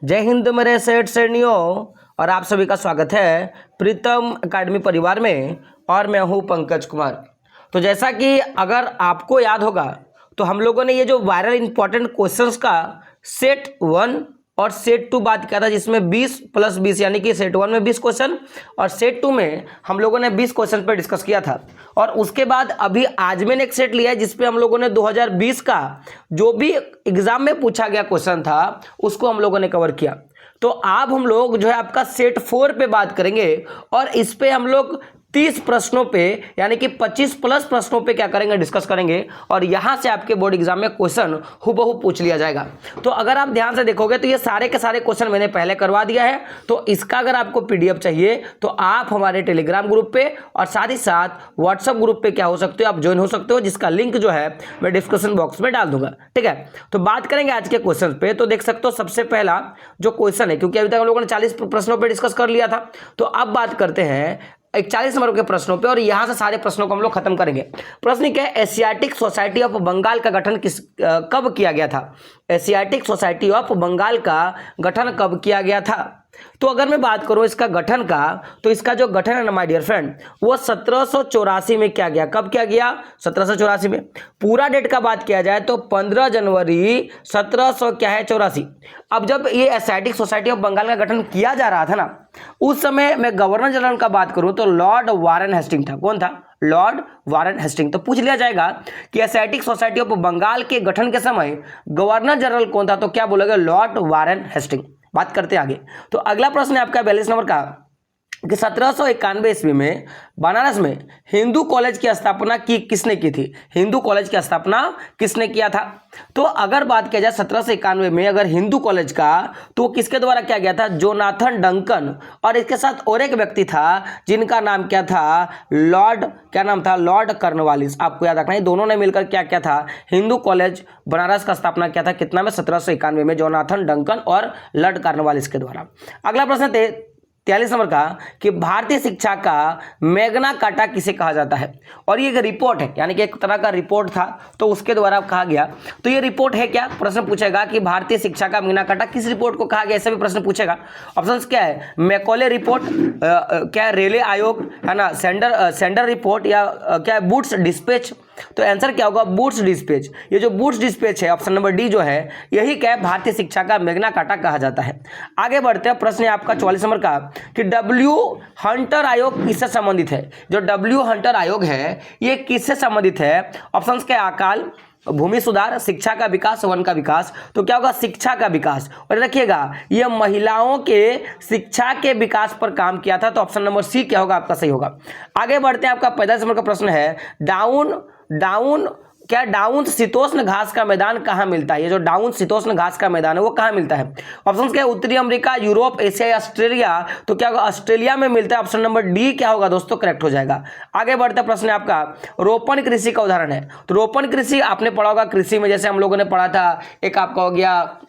जय हिंद मेरे सेठ श्रेणियों, और आप सभी का स्वागत है प्रीतम एकेडमी परिवार में। और मैं हूं पंकज कुमार। तो जैसा कि अगर आपको याद होगा तो हम लोगों ने ये जो वायरल इंपॉर्टेंट क्वेश्चंस का सेट 1 और सेट 2 बात किया था, जिसमें 20 + 20 यानी कि सेट 1 में 20 क्वेश्चन और सेट 2 में हम लोगों ने 20 क्वेश्चन पर डिस्कस किया था। और उसके बाद अभी आज मैंने एक सेट लिया है जिसपे हम लोगों ने 2020 का जो भी एग्जाम में पूछा गया क्वेश्चन था उसको हम लोगों ने कवर किया। तो अब हम लोग जो है आपका सेट 4 पे बात करेंगे और इस पे हम लोग 30 प्रश्नों पे यानी कि 25+ प्रश्नों पे क्या करेंगे, डिस्कस करेंगे। और यहां से आपके बोर्ड एग्जाम में क्वेश्चन हुबहू पूछ लिया जाएगा। तो अगर आप ध्यान से देखोगे तो ये सारे के सारे क्वेश्चन मैंने पहले करवा दिया है। तो इसका अगर आपको पीडीएफ चाहिए तो आप हमारे टेलीग्राम ग्रुप पे और साथ ही साथ व्हाट्सएप ग्रुप पे क्या हो सकते हो, आप ज्वाइन हो सकते हो, जिसका लिंक जो है मैं डिस्क्रिप्शन बॉक्स में डाल दूंगा। ठीक है, तो बात करेंगे आज के क्वेश्चन पे। तो देख सकते हो सबसे पहला जो क्वेश्चन है, क्योंकि अभी तक हम लोगों ने 40 प्रश्नों पर डिस्कस कर लिया था, तो अब बात करते हैं 41 नंबर के प्रश्नों पे और यहां से सारे प्रश्नों को हम लोग खत्म करेंगे। प्रश्न क्या है, एशियाटिक सोसाइटी ऑफ बंगाल का गठन कब किया गया था? एशियाटिक सोसाइटी ऑफ बंगाल का गठन कब किया गया था? तो अगर मैं बात करूं इसका गठन का, तो इसका जो गठन है ना माय डियर फ्रेंड, वो 1784 में किया गया। कब किया गया? 1784 में। पूरा डेट का बात किया जाए तो 15 जनवरी 1784। अब जब ये एशियाटिक सोसाइटी ऑफ बंगाल का गठन किया जा रहा था ना, उस समय मैं गवर्नर जनरल का बात करूं तो लॉर्ड वारेन हेस्टिंग था। कौन था? Lord Warren Hastings. तो पूछ लिया जाएगा कि एशियाटिक सोसाइटी ऑफ बंगाल के गठन के समय गवर्नर जनरल कौन था, तो क्या बोलोगे? Lord Warren Hastings. बात करते हैं आगे। तो अगला प्रश्न है आपका 42 नंबर का कि 1791 ईस्वी में बनारस में हिंदू कॉलेज की स्थापना किसने की थी? हिंदू कॉलेज की स्थापना किसने किया था? तो अगर बात किया जाए 1791 में अगर हिंदू कॉलेज का, तो किसके द्वारा किया गया था? Jonathan Duncan. और इसके साथ और एक व्यक्ति था जिनका नाम क्या था? लॉर्ड, क्या नाम था? Lord Cornwallis. आपको याद रखना है, दोनों ने मिलकर क्या किया था? हिंदू कॉलेज बनारस का स्थापना किया था। कितना में? 1791 में, जोनाथन डंकन और लॉर्ड कर्नवालिस के द्वारा। अगला प्रश्न 43 नंबर का कि भारतीय शिक्षा का मैग्ना कार्टा किसे कहा जाता है? और ये एक रिपोर्ट है, यानी कि एक तरह का रिपोर्ट था, तो उसके द्वारा कहा गया। तो ये रिपोर्ट है क्या? प्रश्न पूछेगा कि भारतीय शिक्षा का मैग्ना कार्टा किस रिपोर्ट को कहा गया, ऐसा भी प्रश्न पूछेगा। ऑप्शंस क्या है? मैकॉले रिपोर्ट, क्या रेले आयोग है ना, सेंडर रिपोर्ट, या क्या है बूट्स डिस्पैच। तो आंसर क्या होगा? Boots dispatch. ये जो बूट्स डिस्पैच है, ऑप्शन नंबर डी जो है, यही क्या है? भारतीय शिक्षा का मैग्ना कार्टा कहा जाता है। आगे बढ़ते हैं, प्रश्न है आपका 44 नंबर का कि डब्ल्यू हंटर आयोग किससे संबंधित है? जो डब्ल्यू हंटर आयोग है ये किससे संबंधित है? ऑप्शंस क्या? अकाल, भूमि सुधार, शिक्षा का विकास, वन का विकास। तो क्या होगा? शिक्षा का विकास। और रखिएगा ये महिलाओं के शिक्षा के विकास पर काम किया था। तो ऑप्शन नंबर सी क्या होगा आपका? सही होगा। आगे बढ़ते हैं, आपका 45 नंबर का प्रश्न है डाउन शीतोष्ण घास का मैदान कहां मिलता है? ये जो डाउन शीतोष्ण घास का मैदान है वो कहां मिलता है? ऑप्शन क्या है? उत्तरी अमेरिका, यूरोप, एशिया या ऑस्ट्रेलिया। तो क्या होगा? ऑस्ट्रेलिया में मिलता है। ऑप्शन नंबर डी क्या होगा दोस्तों? करेक्ट हो जाएगा। आगे बढ़ते प्रश्न है आपका रोपण कृषि का उदाहरण है। तो रोपण कृषि आपने पढ़ा होगा कृषि में, जैसे हम लोगों ने पढ़ा था, एक आपका हो गया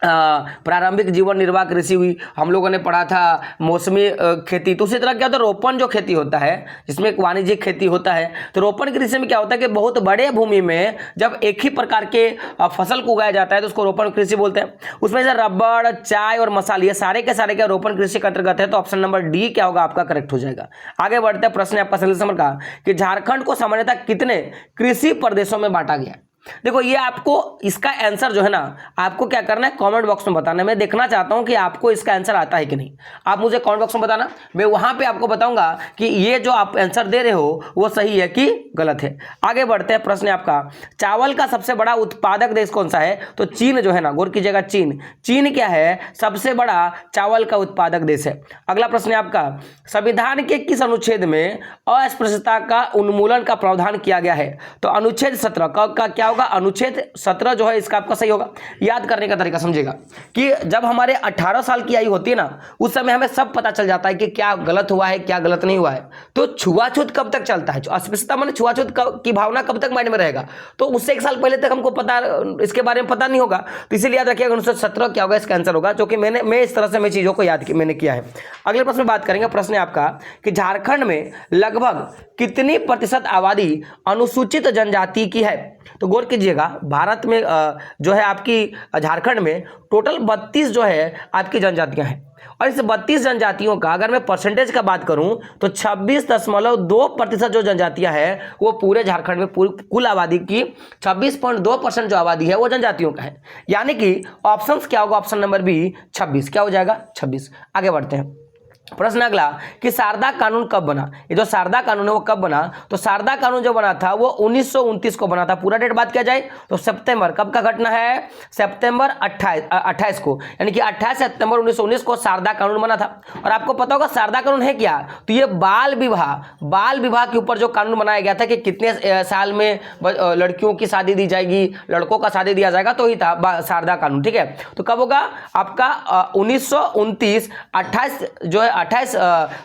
प्रारंभिक जीवन निर्वाह कृषि हुई, हम लोगों ने पढ़ा था मौसमी खेती। तो उसी तरह क्या होता है? रोपण जो खेती होता है जिसमें एक वाणिज्यिक खेती होता है, तो रोपण कृषि में क्या होता है कि बहुत बड़े भूमि में जब एक ही प्रकार के फसल को उगाया जाता है तो उसको रोपण कृषि बोलते हैं। उसमें से रबड़, चाय और मसाले, ये सारे के सारे क्या रोपण कृषि के अंतर्गत है। तो ऑप्शन नंबर डी क्या होगा आपका? करेक्ट हो जाएगा। आगे बढ़ते हैं, प्रश्न आपका 47 नंबर का कि झारखंड को सामान्यतः कितने कृषि प्रदेशों में बांटा गया? देखो ये आपको इसका आंसर जो है ना, आपको क्या करना है? कमेंट बॉक्स में बताना। मैं देखना चाहता हूं कि आपको इसका आंसर आता है कि नहीं। आप मुझे कमेंट बॉक्स में बताना, मैं वहां पे आपको बताऊंगा कि ये जो आप आंसर दे रहे हो वो सही है कि गलत है। आगे बढ़ते हैं, प्रश्न आपका चावल का सबसे बड़ा उत्पादक देश कौन सा है? तो चीन जो है ना, गौर कीजिएगा, चीन क्या है? सबसे बड़ा चावल का उत्पादक देश है। अगला प्रश्न आपका संविधान के किस अनुच्छेद में अस्पृश्यता का उन्मूलन का प्रावधान किया गया है? तो अनुच्छेद 17 का क्या? अनुच्छेद 17 जो है इसका आपका सही होगा। याद करने का तरीका समझेगा कि जब हमारे 18 साल की आयु होती है ना, उस समय हमें सब पता चल जाता है कि क्या गलत हुआ है, क्या गलत नहीं हुआ है। तो छुआछूत कब तक चलता है? अस्पृश्यता माने छुआछूत की भावना कब तक माइंड में रहेगा? तो उससे 1 साल पहले तक हमको पता, इसके बारे में पता नहीं होगा। तो इसीलिए याद रखिएगा अनुच्छेद 17 क्या होगा, इसका आंसर होगा, जो कि मैं इस तरह से मैं चीजों को याद मैंने किया है। अगले प्रश्न में बात करेंगे। प्रश्न है आपका कि झारखंड में लगभग कितनी प्रतिशत आबादी अनुसूचित जनजाति की है? तो गौर कीजिएगा, भारत में जो है आपकी झारखंड में टोटल 32 जो है आपकी जनजातियां हैं, और इस 32 जनजातियों का अगर मैं परसेंटेज का बात करूं तो 26.2% जो जनजातियां हैं वो पूरे झारखंड में कुल आबादी की 26.2% जो आबादी है वो जनजातियों का है। यानी कि ऑप्शन क्या होगा, ऑप्शन नंबर बी 26, क्या हो जाएगा 26। आगे बढ़ते हैं। प्रश्न अगला कि शारदा कानून कब बना। ये जो शारदा कानून है वो कब बना, तो शारदा कानून जो बना था वो 1929 को बना था। पूरा डेट बात किया जाए तो सितंबर, कब का घटना है, सितंबर 28 को, यानी कि 28 सितंबर 1919 को शारदा कानून बना था। और आपको पता होगा शारदा कानून है क्या, तो ये बाल विवाह के ऊपर जो कानून बनाया गया था कि कितने साल में लड़कियों की शादी दी जाएगी, लड़कों का शादी दिया जाएगा, तो ही था शारदा कानून। ठीक है, तो कब होगा आपका 1929, 28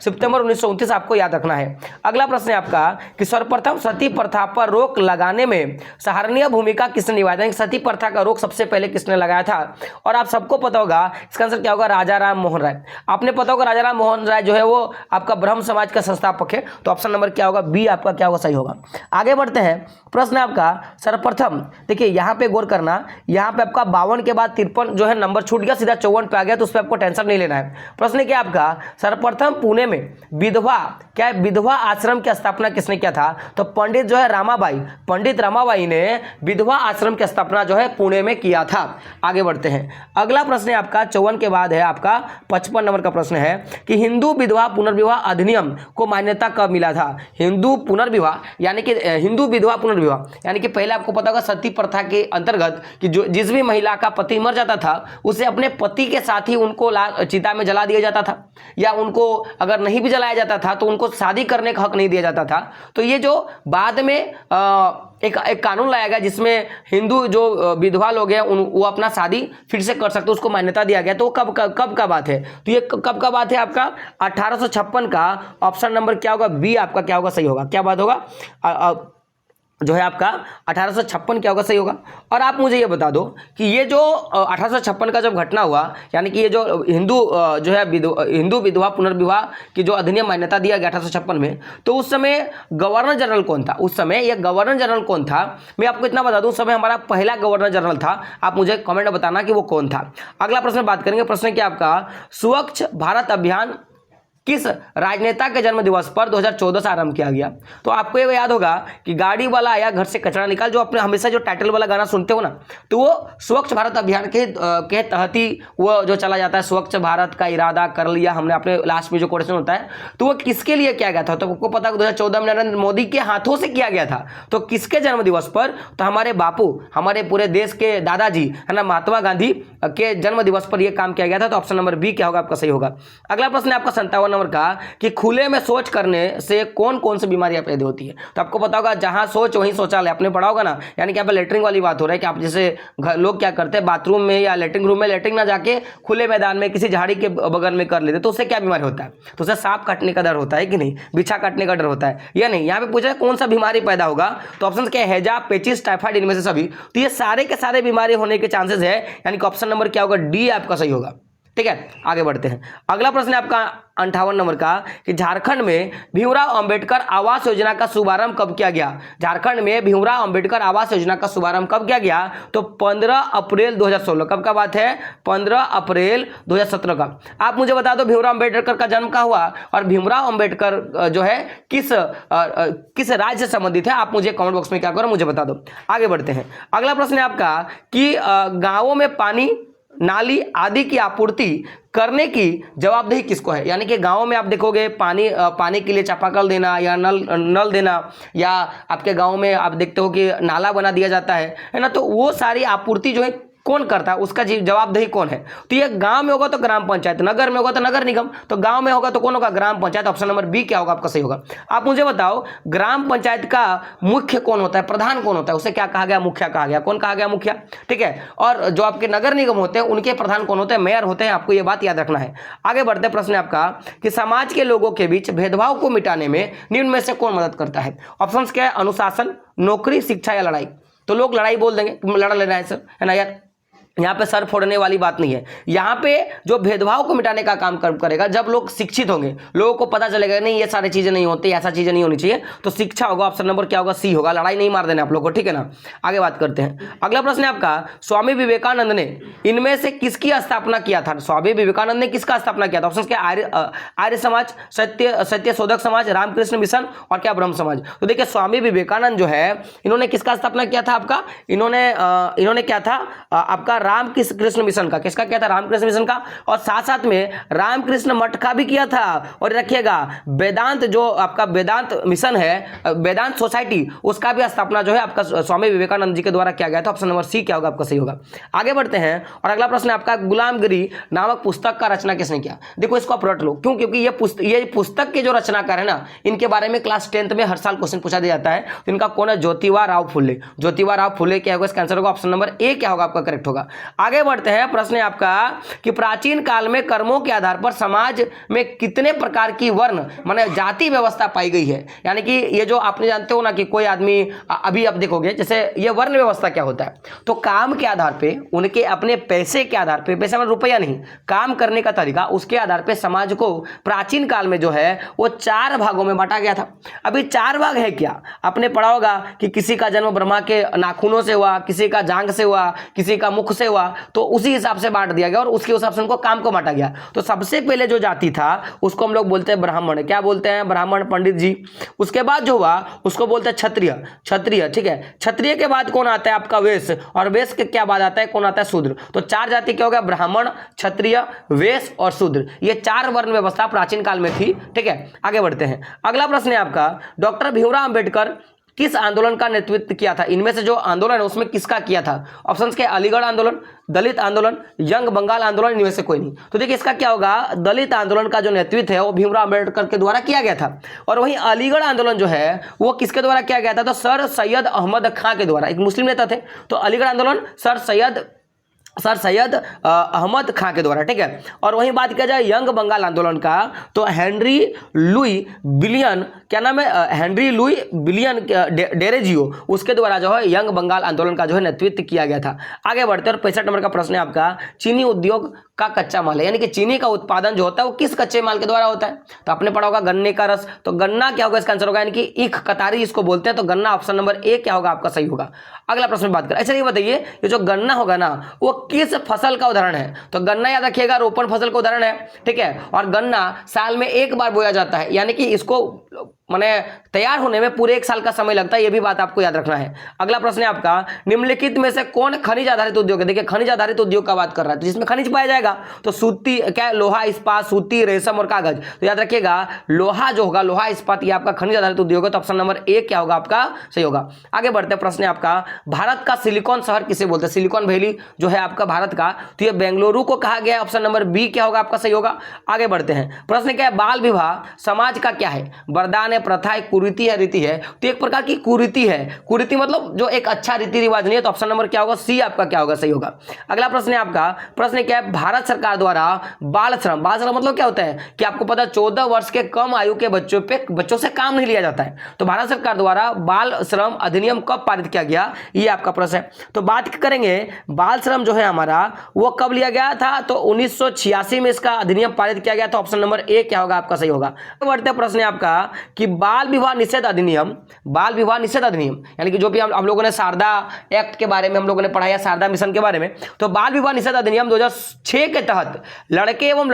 सितंबर 1929 आपको याद रखना है। अगला प्रश्न है आपका कि सर्वप्रथम सती प्रथा पर रोक लगाने में सराहनीय भूमिका किसने निभाई, यानी सती प्रथा का रोक सबसे पहले किसने लगाया था। और आप सबको पता होगा इसका आंसर क्या होगा, राजा राम मोहन राय। आपने पता होगा राजा राम मोहन राय जो है वो आपका ब्रह्म समाज का संस्थापक है, तो ऑप्शन नंबर क्या होगा, बी आपका क्या होगा, सही होगा। आगे बढ़ते हैं। प्रश्न आपका सर्वप्रथम, देखिए यहां पे गौर करना, यहां पे आपका 52 के बाद 53 जो है नंबर छूट गया, सीधा 54 पे आ गया, तो उस पर आपको टेंशन नहीं लेना है। प्रश्न क्या आपका, सर्वप्रथम पुणे में विधवा आश्रम की स्थापना किसने किया था, तो पंडित जो है पंडित रामाबाई ने विधवा आश्रम की स्थापना जो है पुणे में किया था। आगे बढ़ते हैं। अगला प्रश्न है आपका 54 के बाद है आपका 55 नंबर का प्रश्न है कि हिंदू विधवा पुनर्विवाह अधिनियम को मान्यता कब मिला था। हिंदू विधवा पुनर्विवाह यानी कि पहले आपको पता होगा सती प्रथा के अंतर्गत कि जो जिस भी महिला का पति मर जाता था उसे अपने पति के साथ ही उनको चिता में जला दिया जाता था, या उनको अगर नहीं भी जलाया जाता था तो उनको शादी करने का हक नहीं दिया जाता था। तो ये जो बाद में एक कानून लाया गया जिसमें हिंदू जो विधवा लोग हैं वो अपना शादी फिर से कर सकते, उसको मान्यता दिया गया। तो कब का बात है, तो ये कब का बात है आपका 1856 का। ऑप्शन नंबर क्या होगा, बी आपका क्या होगा, सही होगा। क्या बात होगा जो है आपका 1856 क्या होगा, सही होगा। और आप मुझे ये बता दो कि ये जो 1856 का जब घटना हुआ, यानी कि ये जो हिंदू विधवा पुनर्विवाह की जो अधिनियम मान्यता दिया गया 1856 में, तो उस समय गवर्नर जनरल कौन था, उस समय ये गवर्नर जनरल कौन था, मैं आपको इतना बता दूं, उस समय हमारा पहला गवर्नर जनरल था। आप मुझे कमेंट में बताना कि वो कौन था। अगला प्रश्न बात करेंगे। प्रश्न क्या आपका, स्वच्छ भारत अभियान किस राजनेता के जन्म दिवस पर 2014 से आरंभ किया गया। तो आपको ये याद होगा कि गाड़ी वाला आया घर से कचरा निकाल, जो अपने हमेशा जो टाइटल वाला गाना सुनते हो ना, तो वो स्वच्छ भारत अभियान के तहत ही वो जो चला जाता है, स्वच्छ भारत का इरादा कर लिया हमने, अपने लास्ट में जो क्वेश्चन होता है, तो वो किसके लिए किया गया था। तो आपको पता है 2014 में नरेंद्र मोदी के हाथों से किया गया था। तो किसके जन्म दिवस पर, तो हमारे बापू, हमारे पूरे देश के दादाजी है ना, महात्मा गांधी के जन्म दिवस पर यह काम किया गया था। तो ऑप्शन नंबर बी क्या होगा, आपका सही होगा। अगला प्रश्न है आपका 57 नंबर का कि खुले में शौच करने से कौन कौन सी बीमारियां पैदा होती है। तो आपको पता होगा जहां शौच वहीं शौचालय, आपने पढ़ा होगा ना, यानी कि यहाँ पे लेटरिन वाली बात हो रहा है कि आप जैसे लोग क्या करते हैं बाथरूम में या लेटरिन रूम में लेटरिन ना जाके खुले मैदान में किसी झाड़ी के बगल में कर लेते, तो उससे क्या बीमारी होता है, तो उससे सांप काटने का डर होता है कि नहीं, बिच्छा काटने का डर होता है या नहीं। यहाँ पे पूछा है कौन सा बीमारी पैदा होगा, तो ऑप्शन क्या है, हैजा, पेचिस, टाइफाइड, इनमें से सभी। तो ये सारे के सारे बीमारी होने के चांसेस है, यानी कि ऑप्शन नंबर क्या होगा, डी आपका सही होगा। ठीक है, आगे बढ़ते हैं। अगला प्रश्न है आपका 58 नंबर का कि झारखंड में भीमराव अंबेडकर आवास योजना का शुभारंभ कब किया गया। झारखंड में भीमराव अंबेडकर आवास योजना का शुभारंभ कब किया गया, तो 15 अप्रैल 2016। कब का बात है, 15 अप्रैल 2017 का। आप मुझे बता दो भीमराव अंबेडकर का जन्म कहाँ हुआ और भीमराव अंबेडकर जो है किस राज्य से संबंधित है। आप मुझे कमेंट बॉक्स में क्या करो, मुझे बता दो। आगे बढ़ते हैं। अगला प्रश्न है आपका कि गांवों में पानी, नाली आदि की आपूर्ति करने की जवाबदेही किसको है। यानी कि गांव में आप देखोगे पानी के लिए चापाकल देना या नल देना, या आपके गांव में आप देखते हो कि नाला बना दिया जाता है ना, तो वो सारी आपूर्ति जो है कौन करता है, उसका जवाबदेही कौन है। तो ये गांव में होगा तो ग्राम पंचायत, नगर में होगा तो नगर निगम, तो गांव में होगा तो कौन होगा, ग्राम पंचायत। ऑप्शन नंबर बी क्या होगा, आपका सही होगा। आप मुझे बताओ ग्राम पंचायत का मुख्य कौन होता है, प्रधान कौन होता है, उसे क्या कहा गया, मुखिया कहा गया। कौन कहा गया, मुखिया। ठीक है, और जो आपके नगर निगम होते हैं उनके प्रधान कौन होते हैं, मेयर होते हैं। आपको यह बात याद रखना है। आगे बढ़ते प्रश्न आपका कि समाज के लोगों के बीच भेदभाव को मिटाने में निम्न में से कौन मदद करता है। ऑप्शन क्या है, अनुशासन, नौकरी, शिक्षा या लड़ाई। तो लोग लड़ाई बोल देंगे, लड़ लेना है सर, है ना यार, यहाँ पे सर फोड़ने वाली बात नहीं है। यहाँ पे जो भेदभाव को मिटाने का काम करेगा, जब लोग शिक्षित होंगे, लोगों को पता चलेगा नहीं ये सारी चीजें नहीं होती, ऐसा चीजें नहीं होनी चाहिए, तो शिक्षा होगा। ऑप्शन नंबर क्या होगा? सी होगा। लड़ाई नहीं मार देना आप लोग को, ठीक है ना। आगे बात करते हैं। अगला प्रश्न है आपका, स्वामी विवेकानंद ने इनमें से किसकी स्थापना किया था? स्वामी विवेकानंद ने किसका स्थापना किया था? ऑप्शन क्या? आर्य समाज, सत्य शोधक समाज, रामकृष्ण मिशन और क्या ब्रह्म समाज। तो देखिए स्वामी विवेकानंद जो है इन्होंने किसका स्थापना किया था आपका? इन्होंने क्या था आपका? रामकृष्ण मिशन का। किसका किया था? रामकृष्ण मिशन का। और साथ साथ में रामकृष्ण मठ का भी किया था। और रखिएगा वेदांत, जो आपका वेदांत मिशन है, वेदांत सोसाइटी, उसका भी स्थापना जो है आपका स्वामी विवेकानंद जी के द्वारा किया गया था। ऑप्शन नंबर सी क्या होगा आपका? सही होगा। आगे बढ़ते हैं और अगला प्रश्न आपका, गुलामगिरी नामक पुस्तक का रचना किसने किया? देखो इसको आप रट लो, क्यों? क्योंकि ये पुस्तक के जो रचनाकार है ना, इनके बारे में क्लास 10th में हर साल क्वेश्चन पूछा दिया जाता है। तो इनका कौन है? ज्योतिबा राव फुले। ज्योतिबा राव फुले क्या होगा? इसका आंसर होगा ऑप्शन नंबर ए क्या होगा आपका? करेक्ट होगा। आगे बढ़ते हैं। प्रश्न है आपका कि प्राचीन काल में कर्मों के आधार पर समाज में कितने प्रकार की वर्ण माने जाति व्यवस्था पाई गई है? यानी कि ये जो आपने जानते हो ना कि कोई आदमी, अभी आप देखोगे जैसे ये वर्ण व्यवस्था क्या होता है, तो काम के आधार पे, उनके अपने पैसे के आधार पे, पैसे में रुपया नहीं, काम करने का तरीका, उसके आधार पे समाज को प्राचीन काल में जो है वो 4 भागों में बांटा गया था। अभी 4 भाग है क्या? आपने पढ़ा होगा कि किसी का जन्म ब्रह्मा के नाखूनों से हुआ, किसी का जांघ से हुआ, किसी का मुख से हुआ, तो उसी हिसाब से बांट दिया गया और उसके हिसाब से उनको काम को बांटा गया। तो सबसे पहले जो जाति था उसको हम लोग बोलते हैं ब्राह्मण। क्या बोलते हैं? ब्राह्मण, पंडित जी। उसके बाद जो हुआ उसको बोलते हैं क्षत्रिय। क्षत्रिय, ठीक है। क्षत्रिय के बाद कौन आता है आपका? वैश्य। और वैश्य के क्या बाद आता है? कौन आता है? शूद्र। तो 4 जाति क्या हो गया? ब्राह्मण, क्षत्रिय, वैश्य और शूद्र। ये 4 वर्ण व्यवस्था प्राचीन काल में थी, ठीक है। आगे बढ़ते हैं। अगला प्रश्न है आपका, डॉक्टर भीमराव अंबेडकर किस आंदोलन का नेतृत्व किया था? इनमें से जो आंदोलन है उसमें किसका किया था? ऑप्शंस के अलीगढ़ आंदोलन, दलित आंदोलन, यंग बंगाल आंदोलन, इनमें से कोई नहीं। तो देखिए इसका क्या होगा? दलित आंदोलन का जो नेतृत्व है वो भीमराव अंबेडकर के द्वारा किया गया था। और वहीं अलीगढ़ आंदोलन जो है वो किसके द्वारा किया गया था? तो सर सैयद अहमद खां के द्वारा, एक मुस्लिम नेता थे। तो अलीगढ़ आंदोलन सर सैयद अहमद खां के द्वारा, ठीक है। और वहीं बात किया जाए यंग बंगाल आंदोलन का, तो हेनरी लुई बिलियन, क्या नाम है? हेनरी लुई बिलियन डेरेजियो, उसके द्वारा जो है यंग बंगाल आंदोलन का जो है नेतृत्व किया गया था। आगे बढ़ते हैं और 65 नंबर का प्रश्न है आपका, चीनी उद्योग का कच्चा माल है, यानी कि चीनी का उत्पादन जो होता है वो किस कच्चे माल के द्वारा होता है? तो आपने पढ़ा होगा गन्ने का रस। तो गन्ना क्या होगा? इसका आंसर होगा यानी कि ईख कतारी इसको बोलते हैं। तो गन्ना ऑप्शन नंबर ए क्या होगा आपका? सही होगा। अगला प्रश्न बात करें। अच्छा ये बताइए, ये जो गन्ना होगा ना वो किस फसल का उदाहरण है? तो गन्ना याद रखिएगा रोपण फसल का उदाहरण है, ठीक है। और गन्ना साल में एक बार बोया जाता है, यानी कि इसको माने तैयार होने में पूरे 1 साल का समय लगता है, ये भी बात आपको याद रखना है। अगला प्रश्न है आपका, निम्नलिखित में से कौन खनिज आधारित उद्योग है? देखिए खनिज आधारित उद्योग का बात कर रहा है, तो जिसमें खनिज पाया जाएगा तो सूती, क्या लोहा, इस्पात, सूती, रेशम और कागज। तो याद रखिएगा लोहा जो होगा, लोहा इस्पात, ये आपका खनिज आधारित उद्योग है। तो ऑप्शन नंबर ए क्या होगा आपका? सही होगा। आगे बढ़ते हैं। प्रश्न है आपका, भारत का सिलिकॉन शहर किसे बोलते हैं? सिलिकॉन वैली जो है आपका भारत का, तो ये बेंगलुरु को कहा गया है। ऑप्शन नंबर बी क्या होगा आपका? सही होगा। आगे बढ़ते हैं। प्रश्न क्या है, बाल विवाह समाज का क्या है? वरदान है, प्रथा है, कुरीति है, रीति है? तो एक प्रकार की कुरीति है। कुरीति मतलब जो एक अच्छा रीति रिवाज नहीं है। तो ऑप्शन नंबर क्या होगा? सी आपका क्या होगा? सही होगा। अगला प्रश्न है आपका, प्रश्न क्या है, भारत सरकार द्वारा बाल श्रम, बाल श्रम मतलब क्या होता है कि आपको पता है 14 वर्ष के कम आयु के बच्चों से काम नहीं लिया जाता है। तो भारत सरकार द्वारा बाल श्रम अधिनियम कब पारित किया गया, ये आपका प्रश्न है। तो बात करेंगे बाल श्रम जो है हमारा वो कब लिया गया था? तो 1986 में इसका अधिनियम पारित किया गया था। ऑप्शन नंबर ए क्या होगा आपका? सही होगा। बढ़ते प्रश्न है आपका कि बाल विवाह निषेध अधिनियम, बाल विवाह निषेध अधिनियम यानी कि जो भी हम लोगों ने शारदा एक्ट के बारे में हम लोगों ने पढ़ा या शारदा मिशन के बारे में, तो बाल विवाह निषेध अधिनियम 2006 के तहत लड़के एवं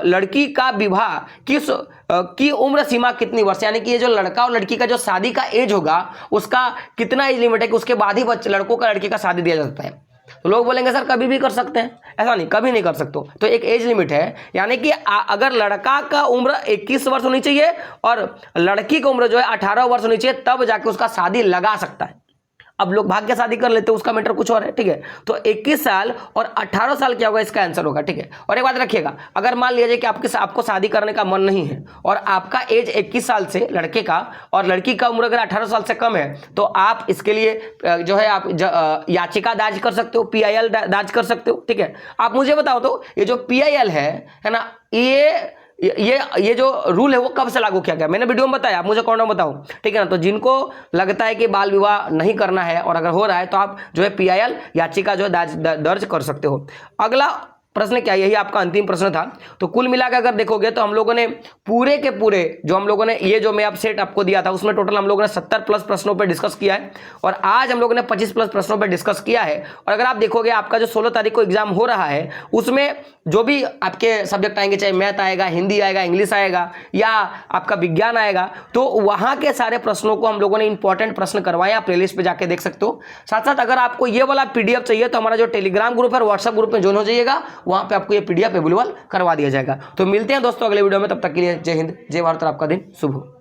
लड़की का विवाह की उम्र सीमा कितनी वर्ष, यानी कि ये जो लड़का और लड़की का जो शादी का एज होगा उसका कितना एज लिमिट है कि उसके बाद ही लड़कों का लड़की का शादी दिया जाता है? तो लोग बोलेंगे सर कभी भी कर सकते हैं, ऐसा नहीं, कभी नहीं कर सकते। तो एक एज लिमिट है, यानी कि अगर लड़का का उम्र 21 वर्ष होनी चाहिए और लड़की की उम्र जो है 18 वर्ष होनी चाहिए, तब जाके उसका शादी लगा सकता है। अब लोग भाग के शादी कर लेते हैं, उसका मैटर कुछ और है, ठीक है। तो 21 साल और 18 साल क्या होगा? इसका आंसर होगा, ठीक है। और एक बात रखिएगा, अगर मान लिया जाए कि आपको शादी करने का मन नहीं है और आपका एज 21 साल से लड़के का और लड़की का उम्र अगर 18 साल से कम है, तो आप इसके लिए जो है आप याचिका दर्ज कर सकते हो, PIL दर्ज कर सकते हो, ठीक है। आप मुझे बताओ तो ये जो PIL है ना, ये जो रूल है वो कब से लागू किया गया, मैंने वीडियो में बताया, आप मुझे कमेंट में बताओ, ठीक है ना। तो जिनको लगता है कि बाल विवाह नहीं करना है और अगर हो रहा है तो आप जो है PIL याचिका जो है दर्ज कर सकते हो। अगला प्रश्न क्या, यही आपका अंतिम प्रश्न था। तो कुल मिलाकर अगर देखोगे तो हम लोगों ने पूरे के पूरे जो हम लोगों ने ये जो मैं आप सेट आपको दिया था उसमें टोटल हम लोगों ने 70 प्लस प्रश्नों पर डिस्कस किया है और आज हम लोगों ने 25 प्लस प्रश्नों पर डिस्कस किया है। और अगर आप देखोगे आपका जो 16 तारीख को एग्जाम हो रहा है उसमें जो भी आपके सब्जेक्ट आएंगे, चाहे मैथ आएगा, हिंदी आएगा, इंग्लिश आएगा या आपका विज्ञान आएगा, तो वहां के सारे प्रश्नों को हम लोगों ने इंपॉर्टेंट प्रश्न करवाए, आप प्लेलिस्ट पे जाके देख सकते हो। साथ साथ अगर आपको ये वाला PDF चाहिए तो हमारा जो टेलीग्राम ग्रुप है, व्हाट्सएप ग्रुप में ज्वाइन हो जाइएगा, वहां पे आपको ये PDF अवेलेबल करवा दिया जाएगा। तो मिलते हैं दोस्तों अगले वीडियो में, तब तक के लिए जय हिंद, जय भारत और आपका दिन शुभ हो।